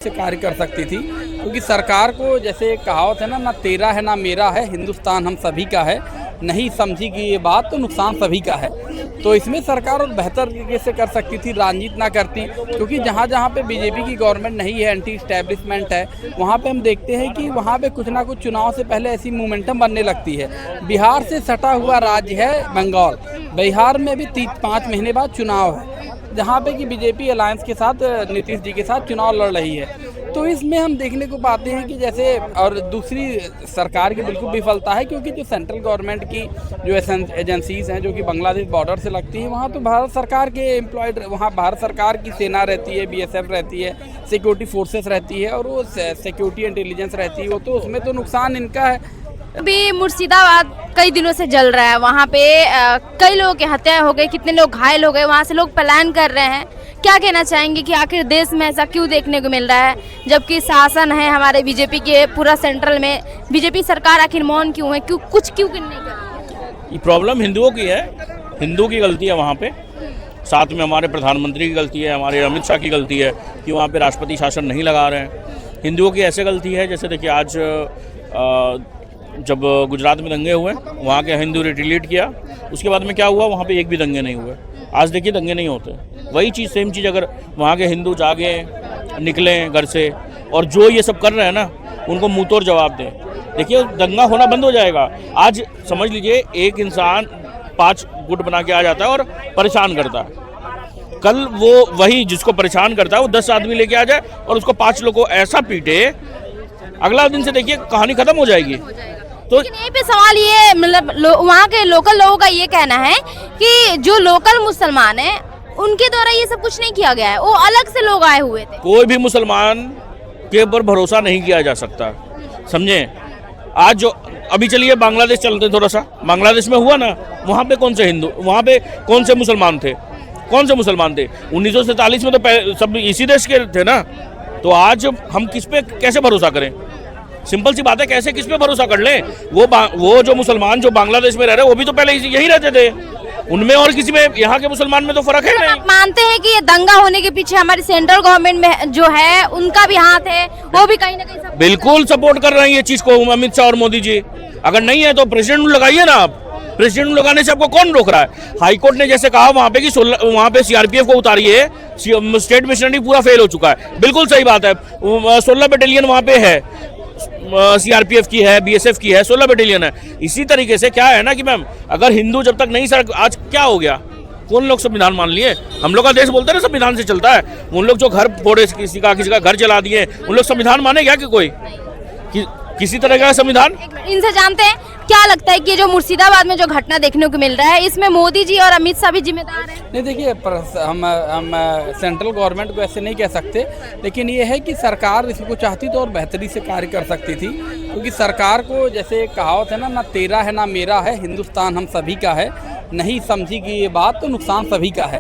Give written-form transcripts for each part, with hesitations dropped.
से कार्य कर सकती थी, क्योंकि सरकार को जैसे एक कहावत है ना तेरा है ना मेरा है, हिंदुस्तान हम सभी का है, नहीं समझेगी ये बात तो नुकसान सभी का है। तो इसमें सरकार और बेहतर तरीके से कर सकती थी, राजनीति ना करती, क्योंकि जहाँ जहाँ पे बीजेपी की गवर्नमेंट नहीं है, एंटी इस्टेब्लिशमेंट है, वहाँ पे हम देखते हैं कि वहाँ पे कुछ ना कुछ चुनाव से पहले ऐसी मोमेंटम बनने लगती है। बिहार से सटा हुआ राज्य है बंगाल, बिहार में भी 5 महीने बाद चुनाव है, जहाँ पे कि बीजेपी अलायंस के साथ नीतीश जी के साथ चुनाव लड़ रही है। तो इसमें हम देखने को पाते हैं कि जैसे और दूसरी सरकार की बिल्कुल विफलता है, क्योंकि जो सेंट्रल गवर्नमेंट की जो एजेंसीज हैं जो कि बांग्लादेश बॉर्डर से लगती हैं, वहाँ तो भारत सरकार के एम्प्लॉयड, वहाँ भारत सरकार की सेना रहती है, बीएसएफ रहती है, सिक्योरिटी फोर्सेस रहती है और वो सिक्योरिटी इंटेलिजेंस रहती है, वो तो उसमें तो नुकसान इनका है। अभी मुर्शिदाबाद कई दिनों से जल रहा है, वहाँ पे कई लोगों की हत्या हो गई, कितने लोग घायल हो गए, वहाँ से लोग पलायन कर रहे हैं। क्या कहना चाहेंगे कि आखिर देश में ऐसा क्यों देखने को मिल रहा है, जबकि शासन है हमारे बीजेपी के पूरा सेंट्रल में, बीजेपी सरकार आखिर मौन क्यों है, क्यों नहीं कर रही? ये प्रॉब्लम हिंदुओं की है, हिंदू की गलती है वहाँ पे, साथ में हमारे प्रधानमंत्री की गलती है, हमारे अमित शाह की गलती है कि वहाँ पे राष्ट्रपति शासन नहीं लगा रहे हैं। हिंदुओं की ऐसे गलती है, जैसे देखिए आज जब गुजरात में दंगे हुए, वहाँ के हिंदू रिटेलिएट किया, उसके बाद में क्या हुआ, वहाँ पे एक भी दंगे नहीं हुए। आज देखिए दंगे नहीं होते। वही चीज़, सेम चीज़, अगर वहाँ के हिंदू जागे, निकलें घर से और जो ये सब कर रहे हैं ना, उनको मुँह तोड़ जवाब दें, देखिए दंगा होना बंद हो जाएगा। आज समझ लीजिए एक इंसान 5 गुट बना के आ जाता है और परेशान करता है, कल वो वही जिसको परेशान करता है वो 10 आदमी लेके आ जाए और उसको 5 लोगों को ऐसा पीटे, अगला दिन से देखिए कहानी खत्म हो जाएगी। तो लेकिन यहीं पे सवाल ये, मतलब वहाँ के लोकल लोगों का ये कहना है कि जो लोकल मुसलमान हैं उनके द्वारा ये सब कुछ नहीं किया गया है, वो अलग से लोग आए हुए थे। कोई भी मुसलमान के ऊपर भरोसा नहीं किया जा सकता, समझे। आज जो अभी चलिए बांग्लादेश चलते, थोड़ा सा बांग्लादेश में हुआ ना, वहाँ पे कौन से हिंदू, वहाँ पे कौन से मुसलमान थे, 1947 में तो सब इसी देश के थे ना। तो आज हम किस पे कैसे भरोसा करें? सिंपल सी बात है, कैसे किस पे भरोसा कर लें? वो जो मुसलमान जो बांग्लादेश में रह रहे हैं, वो भी तो पहले यही रहते थे, उनमें और किसी में, यहाँ के मुसलमान में तो फर्क है नहीं। आप मानते हैं कि ये दंगा होने के पीछे हमारी सेंट्रल गवर्नमेंट में जो है उनका भी हाथ है, वो भी कहीं ना कहीं बिल्कुल सपोर्ट कर रहे हैं ये चीज को, अमित शाह और मोदी जी। अगर नहीं है तो प्रेसिडेंट लगाइए ना आप, प्रेसिडेंट लगाने से आपको कौन रोक रहा है? हाईकोर्ट ने जैसे कहा वहाँ पे कि वहाँ पे सीआरपीएफ को उतारिए, स्टेट मिशनरी पूरा फेल हो चुका है, बिल्कुल सही बात है। 16 बटालियन वहाँ पे है, सीआरपीएफ की है, बीएसएफ की है, 16 बटालियन है। इसी तरीके से क्या है ना कि मैम, अगर हिंदू जब तक नहीं सर, आज क्या हो गया, कौन लोग संविधान मान लिए? हम लोग का देश बोलते हैं ना संविधान से चलता है, उन लोग जो घर फोड़े, किसी का घर जला दिए, उन लोग संविधान माने क्या कि कोई किसी तरह का संविधान? इनसे जानते हैं क्या लगता है कि जो मुर्शिदाबाद में जो घटना देखने को मिल रहा है, इसमें मोदी जी और अमित शाह भी जिम्मेदार हैं? नहीं, देखिए हम सेंट्रल गवर्नमेंट को ऐसे नहीं कह सकते, लेकिन ये है कि सरकार इसको चाहती तो और बेहतरी से कार्य कर सकती थी, क्योंकि सरकार को जैसे एक कहावत है ना तेरा है ना मेरा है, हिंदुस्तान हम सभी का है, नहीं समझेगी ये बात तो नुकसान सभी का है।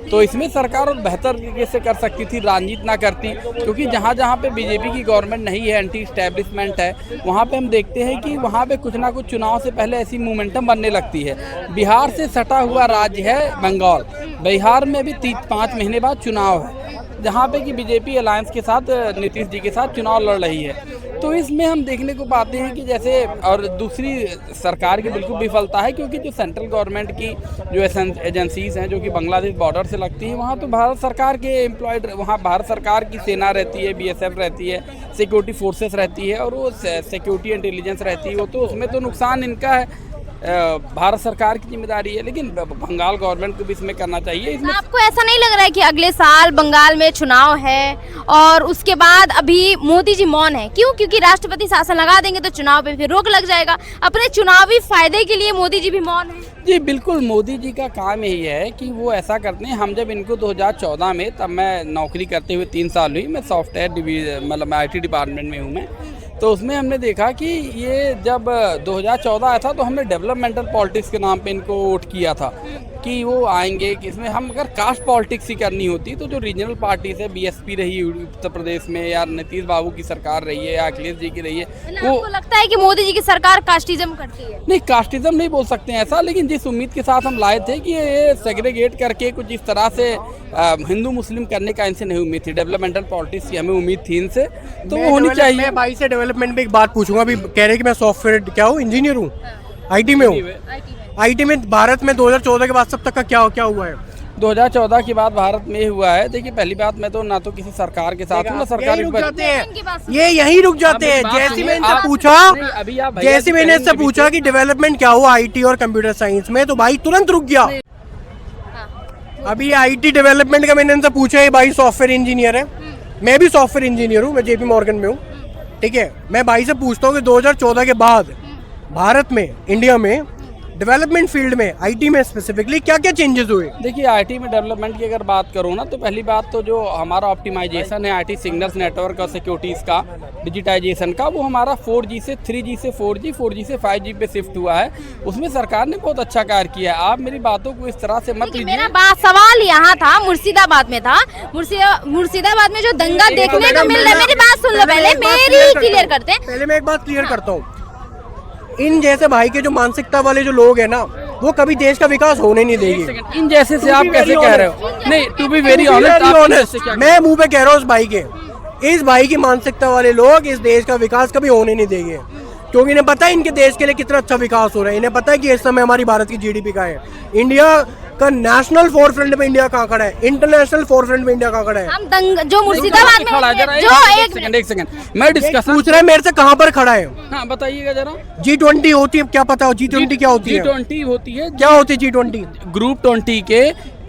तो इसमें सरकार और बेहतर तरीके से कर सकती थी, राजनीति ना करती, क्योंकि जहाँ जहाँ पे बीजेपी की गवर्नमेंट नहीं है, एंटी इस्टेब्लिशमेंट है, वहाँ पे हम देखते हैं कि वहाँ पे कुछ ना कुछ चुनाव से पहले ऐसी मोमेंटम बनने लगती है। बिहार से सटा हुआ राज्य है बंगाल, बिहार में भी 5 महीने बाद चुनाव है, जहाँ पे कि बीजेपी अलायंस के साथ नीतीश जी के साथ चुनाव लड़ रही है। तो इसमें हम देखने को पाते हैं कि जैसे और दूसरी सरकार की बिल्कुल विफलता है, क्योंकि जो सेंट्रल गवर्नमेंट की जो एजेंसीज हैं जो कि बांग्लादेश बॉर्डर से लगती हैं, वहाँ तो भारत सरकार के एम्प्लॉयड, वहाँ भारत सरकार की सेना रहती है, बीएसएफ रहती है, सिक्योरिटी फोर्सेस रहती है और वो सिक्योरिटी इंटेलिजेंस रहती है, वो तो उसमें तो नुकसान इनका है, भारत सरकार की जिम्मेदारी है। लेकिन बंगाल गवर्नमेंट को भी इसमें करना चाहिए। इसमें आपको ऐसा नहीं लग रहा है कि अगले साल बंगाल में चुनाव है और उसके बाद अभी मोदी जी मौन है? क्यों? क्योंकि राष्ट्रपति शासन लगा देंगे तो चुनाव पे फिर रोक लग जाएगा, अपने चुनावी फायदे के लिए मोदी जी भी मौन है। जी बिल्कुल, मोदी जी का काम यही है कि वो ऐसा करते हैं। हम जब इनको 2014 में, तब मैं नौकरी करते हुए 3 साल हुई, मैं सॉफ्टवेयर मतलब IT डिपार्टमेंट में हूँ मैं, तो उसमें हमने देखा कि ये जब 2014 आया था तो हमने डेवलपमेंटल पॉलिटिक्स के नाम पे इनको वोट किया था कि वो आएंगे कि इसमें हम अगर कास्ट पॉलिटिक्स ही करनी होती तो जो रीजनल पार्टीज है, बीएसपी रही उत्तर प्रदेश में, या नीतीश बाबू की सरकार रही है, या अखिलेश जी की रही है, मतलब आपको लगता है कि मोदी जी की सरकार कास्टिज्म करती है? नहीं, कास्टिज्म नहीं बोल सकते हैं ऐसा, लेकिन जिस उम्मीद के साथ हम लाए थे कि ये सेग्रीगेट करके कुछ इस तरह से हिंदू मुस्लिम करने का इनसे नहीं उम्मीद थी। डेवलपमेंटल पॉलिटिक्स की हमें उम्मीद थी इनसे, तो वो होनी चाहिए। मैं भाई से डेवलपमेंट में एक बात पूछूंगा, अभी कह रहे हैं कि मैं सॉफ्टवेयर क्या हूँ, इंजीनियर हूँ, आईटी में हूँ। आईटी में भारत में 2014 के बाद सब तक का क्या हुआ है? 2014 के बाद भारत में हुआ है, देखिए पहली बात, मैं तो ना तो किसी सरकार के साथ हूँ ना सरकार रुक जाते हैं, ये यहीं रुक जाते हैं। जैसे मैंने इससे पूछा कि डेवलपमेंट क्या हुआ आईटी और कंप्यूटर साइंस में, तो भाई तुरंत रुक गया। अभी आईटी डेवलपमेंट का मैंने इनसे पूछा, ये भाई सॉफ्टवेयर इंजीनियर है, मैं भी सॉफ्टवेयर इंजीनियर हूँ, मैं जेपी मॉर्गन में हूँ, ठीक है। मैं भाई से पूछता हूँ कि 2014 के बाद भारत में, इंडिया में डेवलपमेंट फील्ड में, आईटी में स्पेसिफिकली क्या क्या चेंजेस हुए? देखिए आईटी में डेवलपमेंट की अगर बात करूँ ना, तो पहली बात तो जो हमारा ऑप्टिमाइजेशन है आईटी सिग्नल्स नेटवर्क और सिक्योरिटीज़ का, डिजिटाइजेशन का, वो हमारा 4G से 3G से 4G, 4G से 5G पे शिफ्ट हुआ है। उसमें सरकार ने बहुत अच्छा कार्य किया है। आप मेरी बातों को इस तरह से मत लीजिए। मेरा बात सवाल यहाँ था, मुर्शिदाबाद में था, मुर्शिदाबाद में जो दंगा देखने को मिल रहा है, मेरी बात सुन लो पहले, मेरी क्लियर करते हैं। पहले मैं एक बात क्लियर करता हूँ, इन जैसे भाई के जो मानसिकता वाले जो लोग हैं ना, वो कभी देश का विकास होने नहीं देंगे। इन जैसे से आप कैसे कह रहे हो? नहीं, टू बी वेरी ऑनेस्ट, मैं मुंह पे कह रहा हूँ इस भाई की मानसिकता वाले लोग इस देश का विकास कभी होने नहीं देंगे, क्योंकि इन्हें पता है इनके देश के लिए कितना अच्छा विकास हो रहा है। इन्हें पता है कि इस समय हमारी भारत की जीडीपी का है, इंडिया का नेशनल फोर फ्रंट में इंडिया कहाँ खड़ा है, इंटरनेशनल फोर फ्रंट में इंडिया कहाँ खड़ा है। हम जो मुर्शिदाबाद में जो एक सेकंड मैं डिस्कस पूछ रहे हैं मेरे से, कहाँ पर खड़ा है? हाँ बताइएगा जरा। G20 होती है, क्या पता हो G20 क्या होती है? G20 होती है, क्या होती है G20? ग्रुप 20 के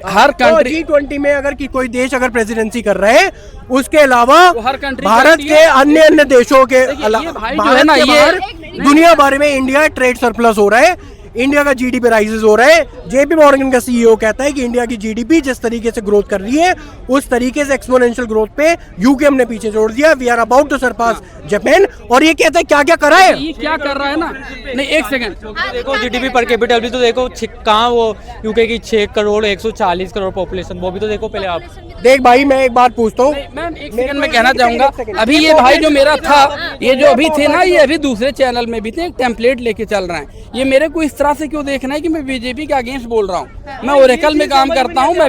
हर कंट्री, G20 में अगर कोई देश अगर प्रेसिडेंसी कर रहे हैं, उसके अलावा हर कंट्री भारत के अन्य देशों के भाई जो है ना, ये दुनिया भर में इंडिया ट्रेड सरप्लस हो रहा है, इंडिया का जीडीपी राइजेस हो रहा है। जेपी मॉर्गन का सीईओ कहता है कि इंडिया की जीडीपी जिस तरीके से ग्रोथ कर रही है, उस तरीके से एक्सपोनेंशियल ग्रोथ पे यूके हमने पीछे छोड़ दिया। We are about to surpass Japan. और ये कहता है क्या क्या करा है, ये क्या कर रहा है ना। नहीं एक सेकंड, देखो जीडीपी पर कैपिटल भी तो देखो, कहाँ वो यूके की 6 करोड़ 140 करोड़ पॉपुलेशन, वो भी तो देखो पहले आप। देख भाई मैं एक बात पूछता हूँ, मैं एक सेकंड में कहना चाहूंगा, अभी ये भाई जो मेरा था, ये जो अभी थे ना, ये अभी दूसरे चैनल में भी थे, एक टेम्पलेट लेके चल रहे हैं। ये मेरे को इस तरह से क्यों देखना है कि मैं बीजेपी के अगेंस्ट बोल रहा हूँ? मैं ओरेकल में काम करता हूँ, मैं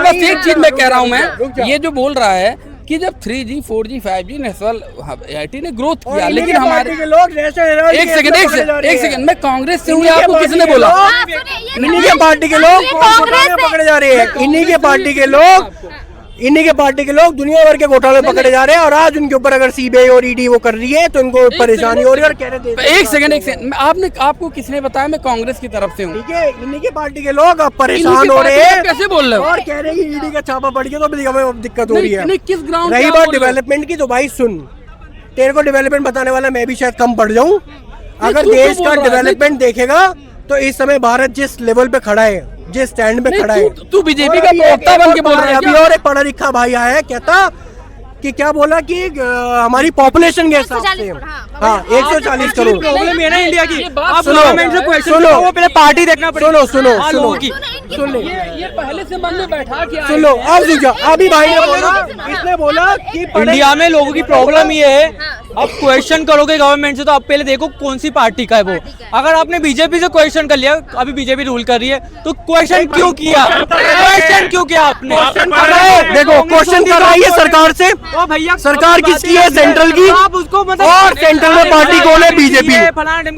बस एक चीज में कह रहा हूँ, मैं ये जो बोल रहा है कि जब 3G 4G 5G national IT ने ग्रोथ किया, लेकिन हमारे एक सेकंड मैं कांग्रेस से हूँ, आपको किसने बोला? इन्हीं के पार्टी के लोग पकड़े जा रहे हैं, इन्हीं के पार्टी के लोग दुनिया भर के घोटाले पकड़े जा रहे हैं, और आज उनके ऊपर अगर सीबीआई और ईडी वो कर रही है तो इनको परेशानी हो रही है। और कह रहे थे एक सेकंड आपको किसने बताया मैं कांग्रेस की तरफ से हूँ? ठीक है, इन्हीं के पार्टी के लोग अब परेशान हो रहे हैं, कैसे बोल रहे हो? और कह रहे हैं कि ईडी का छापा पड़ गया तो अभी हमें दिक्कत हो रही है। किस ग्राउंड? रही बात डेवलपमेंट की, तो भाई सुन, तेरे को डेवलपमेंट बताने वाला मैं भी शायद कम पड़ जाऊं। अगर देश का डेवलपमेंट देखेगा तो इस समय भारत जिस लेवल पे खड़ा है, जिस स्टैंड पे खड़ा है, तू बीजेपी का प्रवक्ता बन के बोल रहा है। अभी और एक पढ़ा लिखा भाई आया है, कहता कि क्या बोला कि हमारी पॉपुलेशन के हिसाब से 140 करोड़ प्रॉब्लम है ना इंडिया की। आप सुनो, गवर्नमेंट से क्वेश्चन सुनो, करो, वो पहले पार्टी देखना पड़ेगा। सुनो सुन ले, ये पहले से मन में बैठा के सुन लो। अब रुक जा, अभी भाई ने बोला, इसने बोला कि इंडिया में लोगों की प्रॉब्लम ये है, अब क्वेश्चन करोगे गवर्नमेंट से तो आप पहले देखो कौन सी पार्टी का है वो। अगर आपने बीजेपी से क्वेश्चन कर लिया, अभी बीजेपी रूल कर रही है, तो क्वेश्चन क्यों किया? क्वेश्चन क्यों किया आपने? देखो क्वेश्चन कर रही है सरकार से, भैया सरकार किसकी है? सेंट्रल की। आप उसको मतलब और सेंट्रल में पार्टी कौन है? बीजेपी।